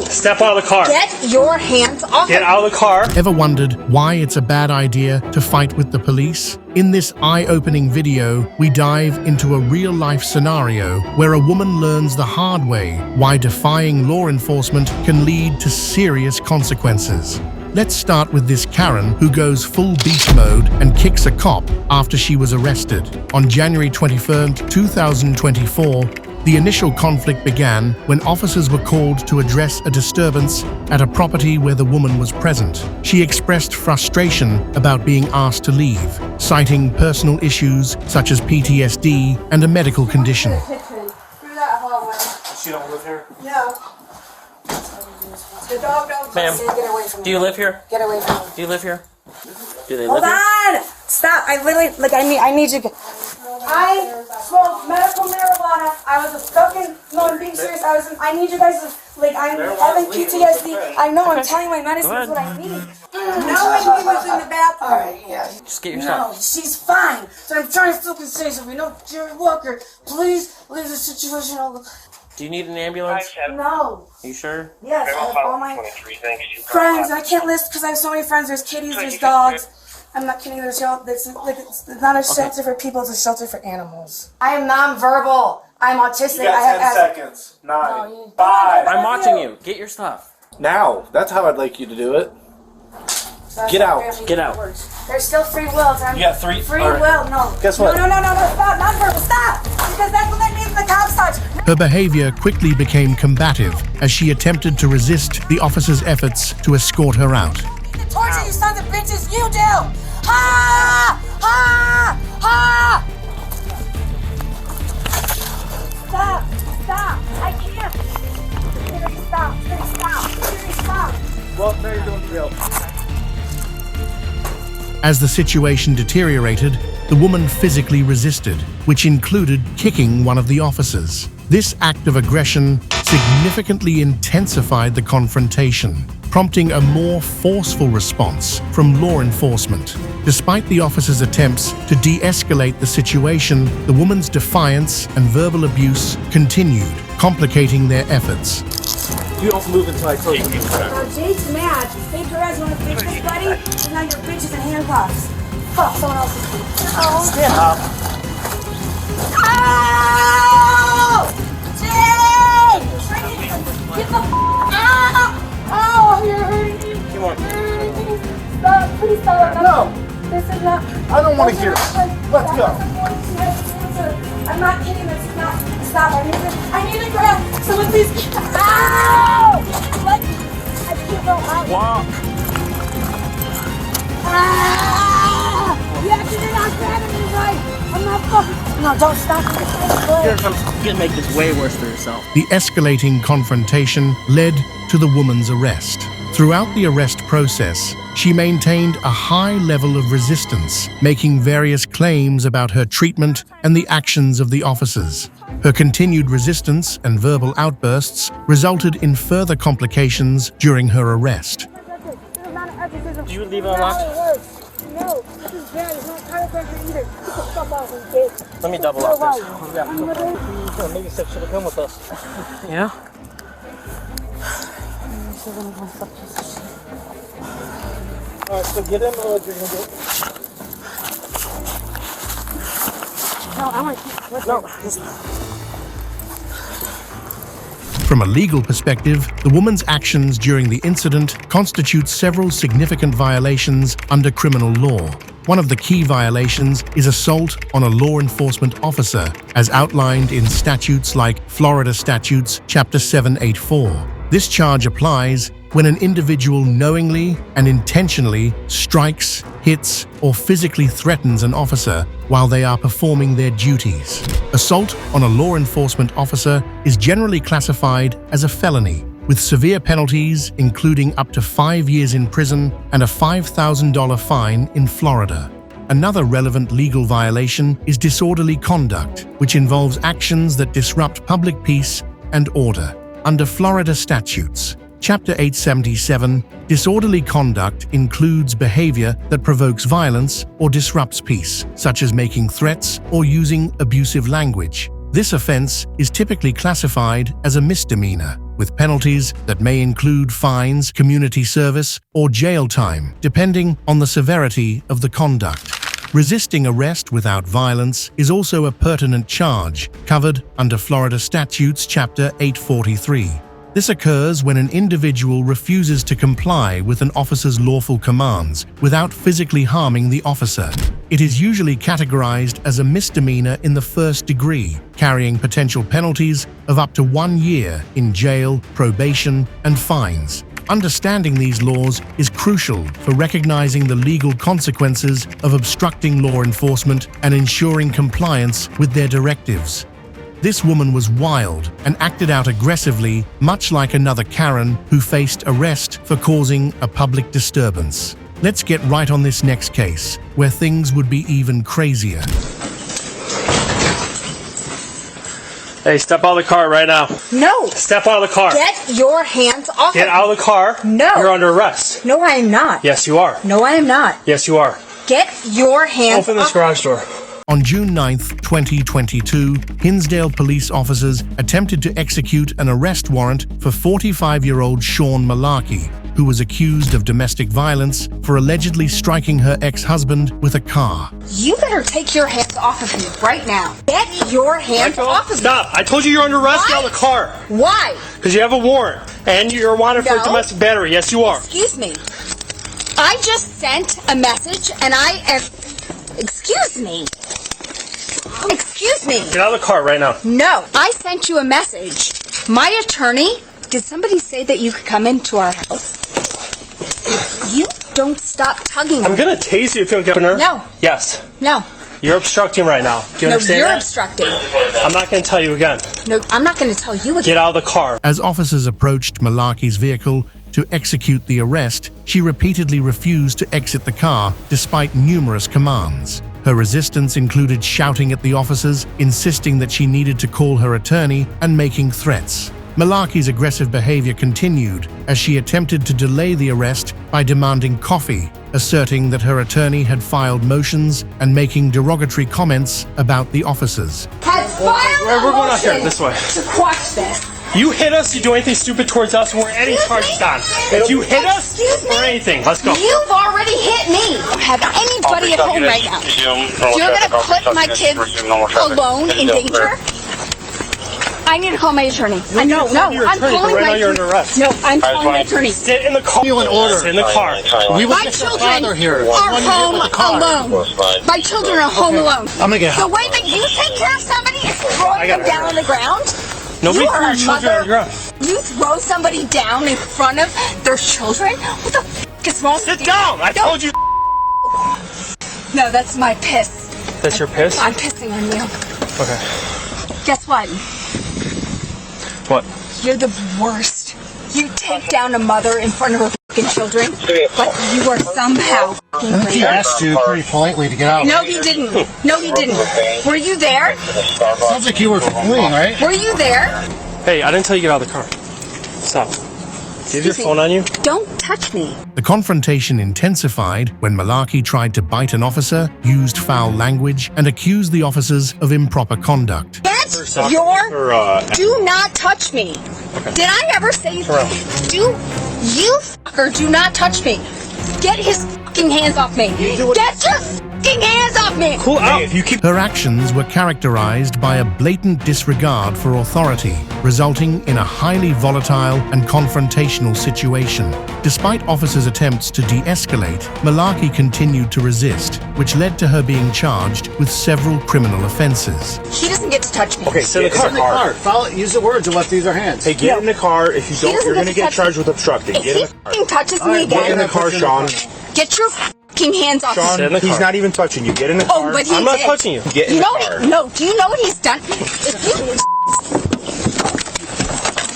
Step out of the car. Get your hands off Get of out of the car. Ever wondered why it's a bad idea to fight with the police? In this eye-opening video, we dive into a real-life scenario where a woman learns the hard way why defying law enforcement can lead to serious consequences. Let's start with this Karen who goes full beast mode and kicks a cop after she was arrested. On January 21, 2024, the initial conflict began when officers were called to address a disturbance at a property where the woman was present. She expressed frustration about being asked to leave, citing personal issues such as PTSD and a medical condition. She don't live here? No. The dog don't Ma'am, get away from me. do you live here? Get away from me. Do you live here? Do they Hold live here? on! Stop! I literally, I need you. I smoked medical marijuana. I was I'm being serious. I need you guys to, I'm having PTSD. I know, I'm telling my medicine is what I need. No one was in the bathroom. Alright, yeah. Just get your No, stuff. she's fine. So I'm trying to still say something. No, Jerry Walker, please leave the situation alone. Do you need an ambulance? No. You sure? Yes, I have all my friends. I can't list because I have so many friends. There's kitties, there's dogs. I'm not kidding. There's it's not a shelter for people. It's a shelter for animals. I am nonverbal. I'm autistic. You got 10 seconds. 9, 5. I'm watching you. Get your stuff. Now. That's how I'd like you to do it. Get out. Get out. There's still free will. You got 3? Free will. No. Guess what? No. Stop. Nonverbal. Stop. Because that's what that means. The cops touch. Her behavior quickly became combative as she attempted to resist the officers' efforts to escort her out. The torture, you sons of bitches, you do! Ha! Ha! Ha! Stop! I can't! Stop! Well, now you're doing drill. As the situation deteriorated, the woman physically resisted, which included kicking one of the officers. This act of aggression significantly intensified the confrontation, prompting a more forceful response from law enforcement. Despite the officers' attempts to de-escalate the situation, the woman's defiance and verbal abuse continued, complicating their efforts. You don't move until I tell you. Jake's mad. Hey, Perez, you want to fix this, buddy? So now your bitch is in handcuffs. Fuck, someone else is here. Stand up. Ow! Jake! Get the out! Oh, you're hurting me. Come on. You're hurting me. Stop, please stop. No. This is not. I don't want to hear it. Let's go. I'm not kidding. This is not. Stop. I need to grab. Someone please. Ow! What? I can't go out. Walk. Ah! You actually did not grabbing me right. I'm not fucking. No, don't stop. You're gonna make this way worse for yourself. The escalating confrontation led to the woman's arrest. Throughout the arrest process, she maintained a high level of resistance, making various claims about her treatment and the actions of the officers. Her continued resistance and verbal outbursts resulted in further complications during her arrest. Do you leave it unlocked? No, this is bad. It's not chiropractor either. Get the fuck off of me, bitch. Let me double lock this. Maybe Seth should have come with us. Yeah? Alright, so get in the hood. You're going to get. No, I want to keep. From a legal perspective, the woman's actions during the incident constitute several significant violations under criminal law. One of the key violations is assault on a law enforcement officer, as outlined in statutes like Florida Statutes Chapter 784. This charge applies when an individual knowingly and intentionally strikes, hits, or physically threatens an officer while they are performing their duties. Assault on a law enforcement officer is generally classified as a felony, with severe penalties including up to 5 years in prison and a $5,000 fine in Florida. Another relevant legal violation is disorderly conduct, which involves actions that disrupt public peace and order. Under Florida statutes, Chapter 877, disorderly conduct includes behavior that provokes violence or disrupts peace, such as making threats or using abusive language. This offense is typically classified as a misdemeanor, with penalties that may include fines, community service, or jail time, depending on the severity of the conduct. Resisting arrest without violence is also a pertinent charge covered under Florida Statutes Chapter 843. This occurs when an individual refuses to comply with an officer's lawful commands without physically harming the officer. It is usually categorized as a misdemeanor in the first degree, carrying potential penalties of up to 1 year in jail, probation, and fines. Understanding these laws is crucial for recognizing the legal consequences of obstructing law enforcement and ensuring compliance with their directives. This woman was wild and acted out aggressively, much like another Karen who faced arrest for causing a public disturbance. Let's get right on this next case, where things would be even crazier. Hey, step out of the car right now. No. Step out of the car. Get your hands off Get of out of the car. No. You're under arrest. No, I am not. Yes, you are. No, I am not. Yes, you are. Get your hands Open this garage door. On June 9, 2022, Hinsdale police officers attempted to execute an arrest warrant for 45-year-old Sean Malarkey, who was accused of domestic violence for allegedly striking her ex-husband with a car. You better take your hands off of me right now. Get your hands off of me. Stop. I told you you're under arrest. Get out of the car. Why? Because you have a warrant. And you're wanted for No. domestic battery. Yes, you are. Excuse me. I just sent a message and I am... Excuse me. Excuse me. Get out of the car right now. No, I sent you a message. My attorney, did somebody say that you could come into our house? You don't stop tugging I'm me. going to tase you if you don't get in there. No. Yes. No. You're obstructing right now. Do you No, understand you're that? obstructing. I'm not going to tell you again. No, I'm not going to tell you again. Get out of the car. As officers approached Malarkey's vehicle to execute the arrest, she repeatedly refused to exit the car despite numerous commands. Her resistance included shouting at the officers, insisting that she needed to call her attorney, and making threats. Malarkey's aggressive behavior continued as she attempted to delay the arrest by demanding coffee, asserting that her attorney had filed motions and making derogatory comments about the officers. Has filed We're going out here, motion this way. to quash this. You hit us, you do anything stupid towards us, and we're any charges on. If you hit us, Excuse me? or anything, let's go. You've already hit me. I don't have anybody at home right now. You're going to put my kids alone in danger? I need to call my attorney. No, I'm calling right now my you're under arrest. No, I'm calling my attorney. Sit in the car. You in order. Sit in the car. We will My get your children father here. are home alone. My children are home alone. I'm gonna get The way that you take care of somebody is throwing them down on the ground. Nobody You threw are your a children mother. on the ground. You throw somebody down in front of their children? What the f*** is wrong with Sit you? down! I No. told you. No, that's my piss. That's your piss? I'm pissing on you. Okay. Guess what? What? You're the worst. You take down a mother in front of her f***ing children, but you are somehow f***ing He later. asked you pretty politely to get out. No, he didn't. No, he didn't. Were you there? Sounds like you were fleeing, right? Were you there? Hey, I didn't tell you to get out of the car. Stop. Do you have your phone on you? Don't touch me. The confrontation intensified when Malarkey tried to bite an officer, used foul language, and accused the officers of improper conduct. Get your... Do not touch me. Did I ever say... You fucker, do not touch me. Get his fucking hands off me. Get your fucking hands off me. Cool out. Her actions were characterized by a blatant disregard for authority, resulting in a highly volatile and confrontational situation. Despite officers' attempts to de-escalate, Malarkey continued to resist, which led to her being charged with several criminal offenses. He doesn't get to touch me. Okay, Sit in the Get in the car. Follow, use the words of what these are hands. Hey, get in the car. If you He don't, doesn't you're get going to to get touch charged me. with obstructing. If Get he in the car. fucking touches me Get in again, the car, Sean. get your fucking hands off Sean, me. in the he's car. not even touching you. Get in the car. Oh, but he I'm not did. touching you. Get in You the know car. what? No, do you know what he's done? If you...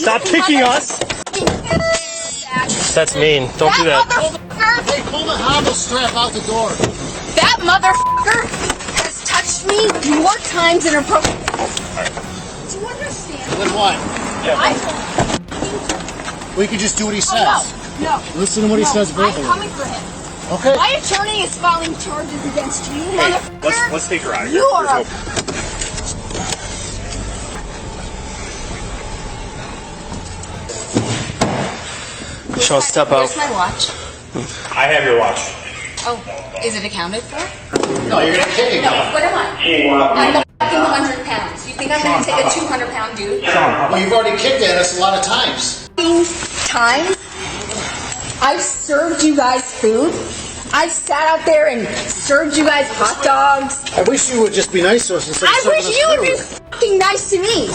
Stop kicking us. That's mean. Don't do that. Motherfucker, Hey, pull the handle strap out the door. that motherfucker has touched me more times than appropriate. Do you understand? Then what? I... We could just do what he Oh, says. no. Listen to what he says I'm verbally. coming for him. Okay. My attorney is filing charges against you, motherfucker. Let's take her out of here. You are a... watch, I'll step out. Where's my watch? I have your watch. Oh, is it accounted for? No, you're gonna kick it. No, what am I? I'm a fucking 100 pounds. You think I'm gonna take a 200-pound dude? Well, you've already kicked at us a lot of times. Times? I've served you guys food. I sat out there and served you guys hot dogs. I wish you would just be nice to us instead of I serving wish us you would be food. fucking nice to me.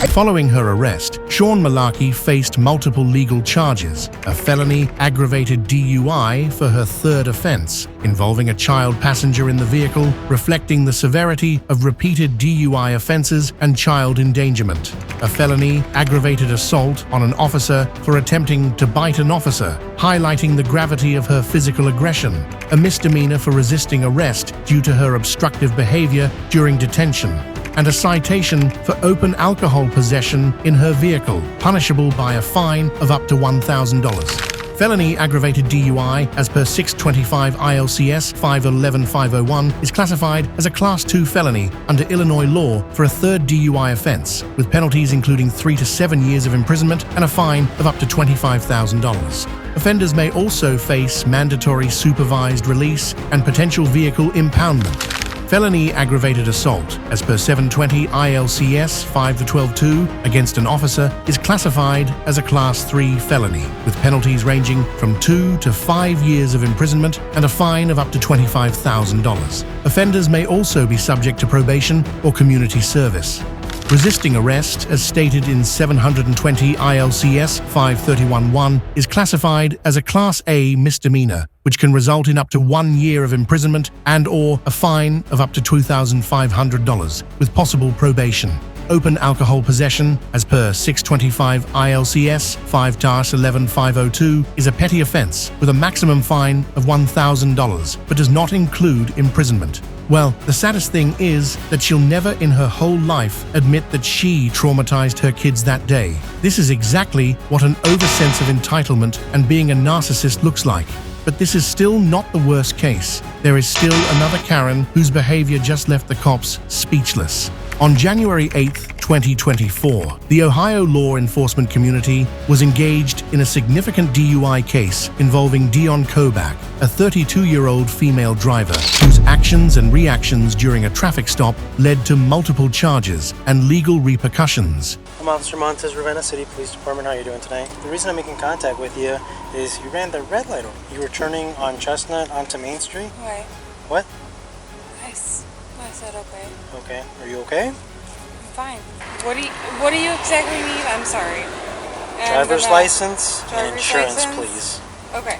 Following her arrest, Sean Malarkey faced multiple legal charges, a felony aggravated DUI for her third offense, involving a child passenger in the vehicle, reflecting the severity of repeated DUI offenses and child endangerment, a felony aggravated assault on an officer for attempting to bite an officer, highlighting the gravity of her physical aggression, a misdemeanor for resisting arrest due to her obstructive behavior during detention, and a citation for open alcohol possession in her vehicle, punishable by a fine of up to $1,000. Felony aggravated DUI, as per 625 ILCS 511501, is classified as a Class 2 felony under Illinois law for a third DUI offense, with penalties including 3 to 7 years of imprisonment and a fine of up to $25,000. Offenders may also face mandatory supervised release and potential vehicle impoundment. Felony aggravated assault, as per 720 ILCS 5122 against an officer, is classified as a Class 3 felony, with penalties ranging from 2 to 5 years of imprisonment and a fine of up to $25,000. Offenders may also be subject to probation or community service. Resisting arrest, as stated in 720 ILCS 5311, is classified as a Class A misdemeanor, which can result in up to 1 year of imprisonment and/or a fine of up to $2,500, with possible probation. Open alcohol possession, as per 625 ILCS 5-11502, is a petty offense with a maximum fine of $1,000, but does not include imprisonment. Well, the saddest thing is that she'll never in her whole life admit that she traumatized her kids that day. This is exactly what an oversense of entitlement and being a narcissist looks like. But this is still not the worst case. There is still another Karen whose behavior just left the cops speechless. On January 8th, 2024, the Ohio law enforcement community was engaged in a significant DUI case involving Dion Kobach, a 32-year-old female driver whose actions and reactions during a traffic stop led to multiple charges and legal repercussions. I'm Officer Montez, Ravenna City Police Department. How are you doing tonight? The reason I'm making contact with you is you ran the red light. You were turning on Chestnut onto Main Street. Right. What? I said okay. Okay. Are you okay? I'm fine. What do you exactly need? I'm sorry. Driver's license and Driver's insurance, license? please. Okay.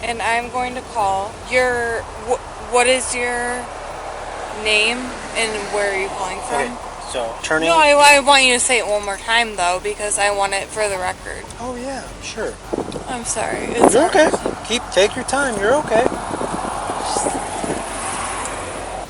And I'm going to call your. What is your name and where are you calling from? Okay. So turning. No, I want you to say it one more time though because I want it for the record. Oh yeah, sure. I'm sorry. You're okay. Take your time. You're okay.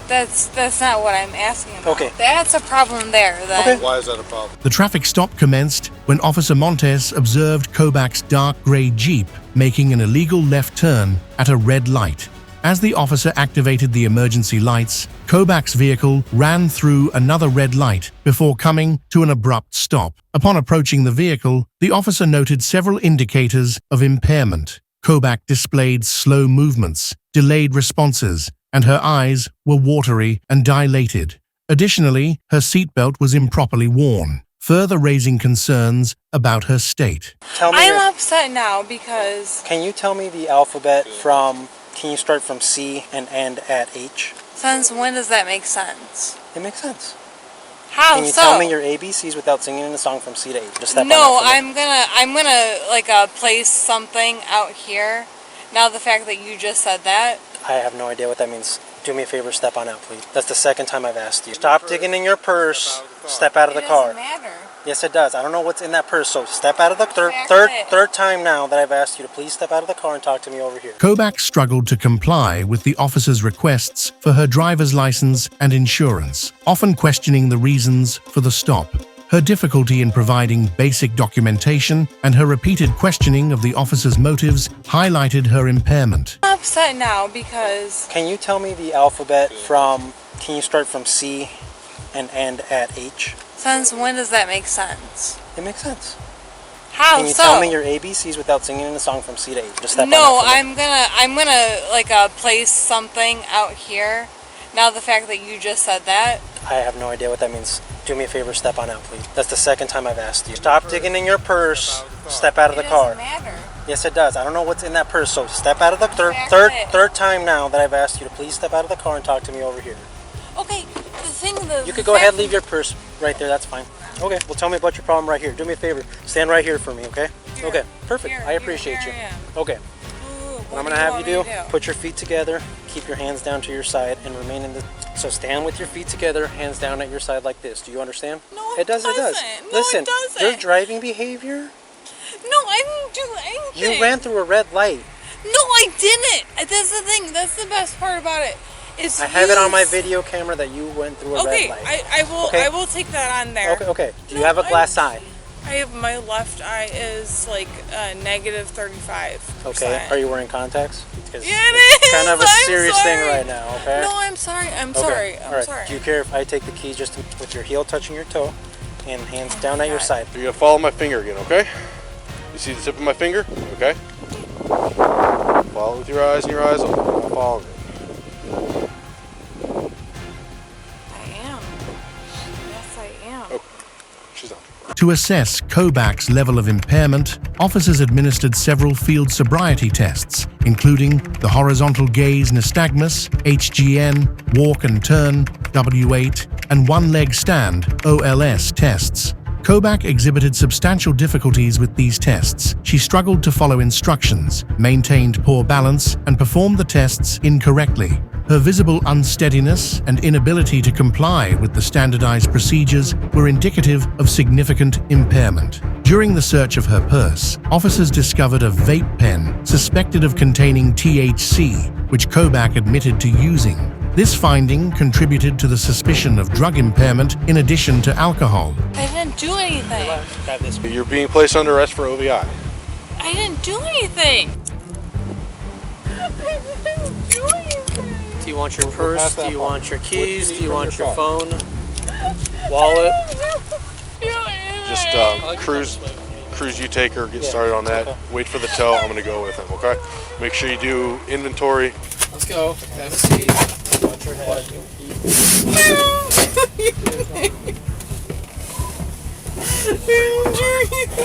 That's not what I'm asking about. Okay. That's a problem there then. Okay. Why is that a problem? The traffic stop commenced when Officer Montes observed Kobach's dark gray Jeep making an illegal left turn at a red light. As the officer activated the emergency lights, Kobach's vehicle ran through another red light before coming to an abrupt stop. Upon approaching the vehicle, the officer noted several indicators of impairment. Kobach displayed slow movements, delayed responses, and her eyes were watery and dilated. Additionally, her seatbelt was improperly worn, further raising concerns about her state. I'm upset now because... Can you tell me the alphabet from... Can you start from C and end at H? Since when does that make sense? It makes sense. How Can you so? tell me your ABCs without singing the song from C to H? Just step No, on that I'm gonna like place something out here. Now the fact that you just said that. I have no idea what that means. Do me a favor, step on out, please. That's the second time I've asked you. Stop digging in your purse. Step out of the car. It doesn't matter. Yes, it does. I don't know what's in that purse, so step out of the third time now that I've asked you to please step out of the car and talk to me over here. Kobach struggled to comply with the officer's requests for her driver's license and insurance, often questioning the reasons for the stop. Her difficulty in providing basic documentation and her repeated questioning of the officer's motives highlighted her impairment. I'm upset now because... Can you tell me the alphabet from... Can you start from C and end at H? Since when does that make sense? It makes sense. How Can you so? tell me your ABCs without singing the song from C to A? Just step on No, that for me. I'm gonna like place something out here. Now the fact that you just said that. I have no idea what that means. Do me a favor, step on out, please. That's the second time I've asked you. Stop digging in your purse. Step out of the car. It doesn't matter. Yes, it does. I don't know what's in that purse, so step out of the third time now that I've asked you to please step out of the car and talk to me over here. Okay, You could go ahead and leave your purse right there. That's fine. Okay, well, tell me about your problem right here. Do me a favor. Stand right here for me, okay? Here. Okay, perfect. Here, I appreciate here you. I am. Okay. What I'm going to have you want me do, to put your feet together, keep your hands down to your side, and remain in the... So stand with your feet together, hands down at your side like this. Do you understand? No, it does. No, Listen, it doesn't. your driving behavior... No, I didn't do anything. You ran through a red light. No, I didn't. That's the thing. That's the best part about it. I have it on my video camera that you went through a red light. I will. Okay. I will take that on there. Okay. Do you have a glass eye? I have my left eye is like negative 35%. Okay. Are you wearing contacts? Because Yeah, it's kind of a I'm serious sorry. thing right now. Okay. No, I'm sorry. I'm Okay. sorry. All I'm right. sorry. Do you care if I take the keys just with your heel touching your toe, and hands down at your side? You're gonna follow my finger again, okay? You see the tip of my finger? Okay. Follow it with your eyes and your eyes open. Follow it. I am. Yes, I am. Okay. She's on. To assess Kobach's level of impairment, officers administered several field sobriety tests, including the horizontal gaze nystagmus, HGN, walk and turn, W8, and one-leg stand, OLS tests. Kobach exhibited substantial difficulties with these tests. She struggled to follow instructions, maintained poor balance, and performed the tests incorrectly. Her visible unsteadiness and inability to comply with the standardized procedures were indicative of significant impairment. During the search of her purse, officers discovered a vape pen suspected of containing THC, which Kobach admitted to using. This finding contributed to the suspicion of drug impairment in addition to alcohol. I didn't do anything. You're being placed under arrest for OVI. I didn't do anything. I didn't do anything. Do you want your purse? Do you want your keys? Do you want your phone? Wallet? Just cruise you take her, get started on that. Wait for the tow, I'm gonna go with him, okay? Make sure you do inventory. Let's go. Have a seat. Watch your head.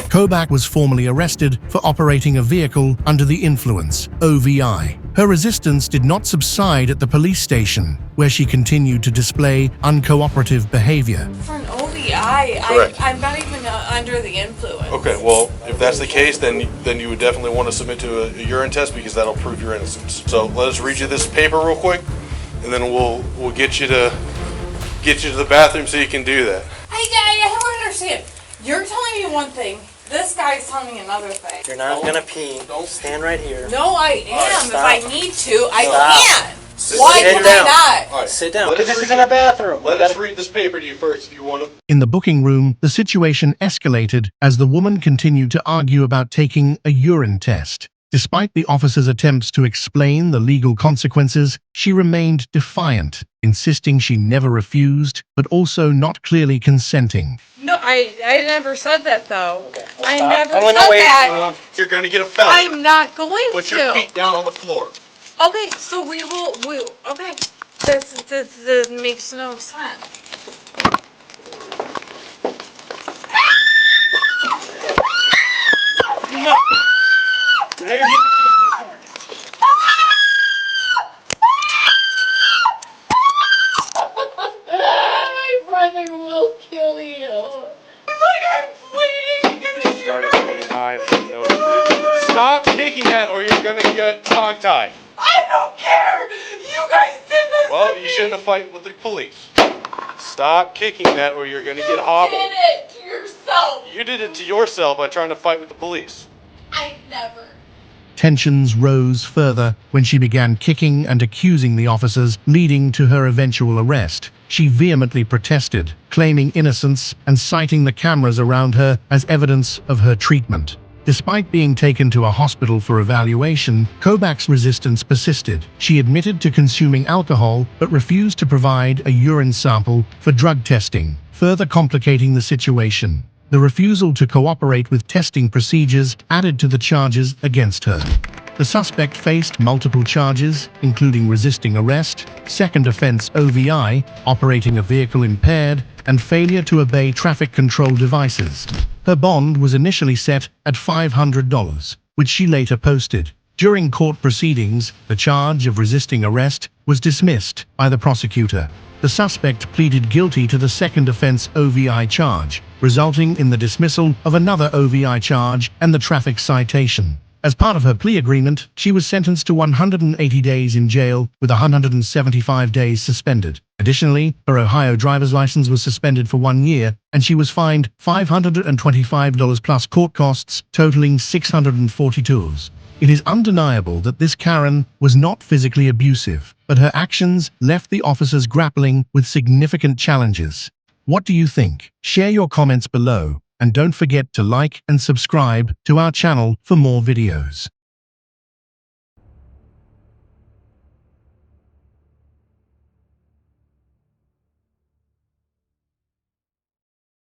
Kobach was formally arrested for operating a vehicle under the influence, OVI. Her resistance did not subside at the police station, where she continued to display uncooperative behavior. For an OVI, Correct. I'm not even under the influence. Okay, well, if that's the case, then you would definitely want to submit to a urine test because that'll prove your innocence. So let us read you this paper real quick, and then we'll get you to the bathroom so you can do that. I don't understand. You're telling me one thing. This guy's telling me another thing. You're not gonna pee. Don't stand right here. No, I am. If stop. I need to, I Stop. can. Why Sit can down. I not? All right. Sit down. Let us This is read- in a bathroom. Let us read this paper to you first if you want to. In the booking room, the situation escalated as the woman continued to argue about taking a urine test. Despite the officer's attempts to explain the legal consequences, she remained defiant, insisting she never refused, but also not clearly consenting. No, I never said that though. I never Oh, no, said wait. that. You're going to get a felony. I'm not going Put your to. feet down on the floor. Okay, so we okay. This makes no sense. No. My brother will kill you. Like I'm bleeding. Stop kicking that or you're going to get tongue-tied. I don't care. You guys did this. Well, to you me. shouldn't have fight with the police. Stop kicking that or you're going to get hobbled. You did it to yourself. You did it to yourself by trying to fight with the police. I never. Tensions rose further when she began kicking and accusing the officers, leading to her eventual arrest. She vehemently protested, claiming innocence and citing the cameras around her as evidence of her treatment. Despite being taken to a hospital for evaluation, Kobach's resistance persisted. She admitted to consuming alcohol but refused to provide a urine sample for drug testing, further complicating the situation. The refusal to cooperate with testing procedures added to the charges against her. The suspect faced multiple charges, including resisting arrest, second offense OVI, operating a vehicle impaired, and failure to obey traffic control devices. Her bond was initially set at $500, which she later posted. During court proceedings, the charge of resisting arrest was dismissed by the prosecutor. The suspect pleaded guilty to the second offense OVI charge, resulting in the dismissal of another OVI charge and the traffic citation. As part of her plea agreement, she was sentenced to 180 days in jail with 175 days suspended. Additionally, her Ohio driver's license was suspended for 1 year, and she was fined $525 plus court costs, totaling $642. It is undeniable that this Karen was not physically abusive, but her actions left the officers grappling with significant challenges. What do you think? Share your comments below, and don't forget to like and subscribe to our channel for more videos.